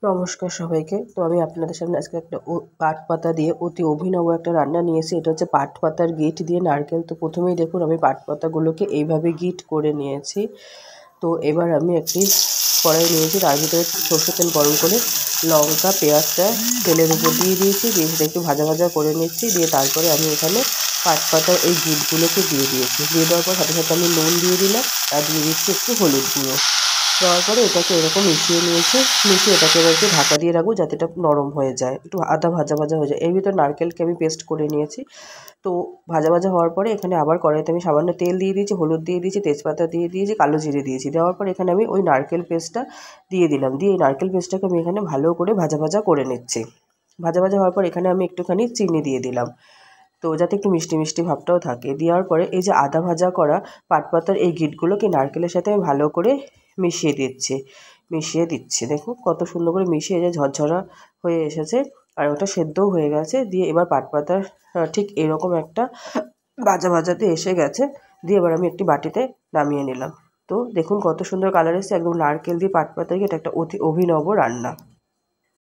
নমস্কার সবাইকে। তো আমি আপনাদের সামনে আজকে একটা পাট পাতা দিয়ে অতি অভিনব একটা রান্না নিয়ে এসেছি। এটা হচ্ছে পাট পাতার গিঁট দিয়ে নারকেল। তো প্রথমেই দেখুন আমি পাট পাতাগুলোকে এইভাবে গিঁট করে নিয়েছি। তো এবার আমি একটি কড়াই নিয়েছি, তার ভিতরে সরষের তেল গরম করে লঙ্কা পেঁয়াজটা তেলের উপর দিয়ে দিয়েছি, দিয়ে সেটা একটু ভাজা ভাজা করে নিচ্ছি। দিয়ে তারপরে আমি এখানে পাট পাতার এই গিঁটগুলোকে দিয়ে দিয়েছি। দিয়ে দেওয়ার পর সাথে সাথে আমি নুন দিয়ে দিলাম, আর দিয়ে দিচ্ছি একটু হলুদ গুঁড়ো। দেওয়ার পরে এটাকে এরকম মিশিয়ে নিয়েছি। মিশিয়ে এটাকে এবার একটু ঢাকা দিয়ে রাখবো যাতে এটা নরম হয়ে যায়, একটু আধা ভাজা ভাজা হয়ে যায়। এর ভিতর নারকেলকে আমি পেস্ট করে নিয়েছি। তো ভাজা ভাজা হওয়ার পরে এখানে আবার কড়াইতে আমি সামান্য তেল দিয়ে দিয়েছি, হলুদ দিয়ে দিয়েছি, তেজপাতা দিয়ে দিয়েছি, কালো জিরে দিয়েছি। দেওয়ার পর এখানে আমি ওই নারকেল পেস্টটা দিয়ে দিলাম। দিয়ে এই নারকেল পেস্টটাকে আমি এখানে ভালো করে ভাজা ভাজা করে নিচ্ছি। ভাজা ভাজা হওয়ার পর এখানে আমি একটুখানি চিনি দিয়ে দিলাম, তো যাতে একটু মিষ্টি মিষ্টি ভাবটাও থাকে। দেওয়ার পরে এই যে আদা ভাজা করা পাট পাতার এই গিঁটগুলোকে নারকেলের সাথে আমি ভালো করে মিশিয়ে দিচ্ছি। দেখুন কত সুন্দর করে মিশিয়ে যে ঝরঝরা হয়ে এসেছে, আর ওটা সেদ্ধও হয়ে গেছে। দিয়ে এবার পাট পাতার ঠিক এরকম একটা ভাজা ভাজাতে এসে গেছে। দিয়ে এবার আমি একটি বাটিতে নামিয়ে নিলাম। তো দেখুন কত সুন্দর কালার এসেছে, একদম নারকেল দিয়ে পাট পাতা দিয়ে। এটা একটা অতি অভিনব রান্না।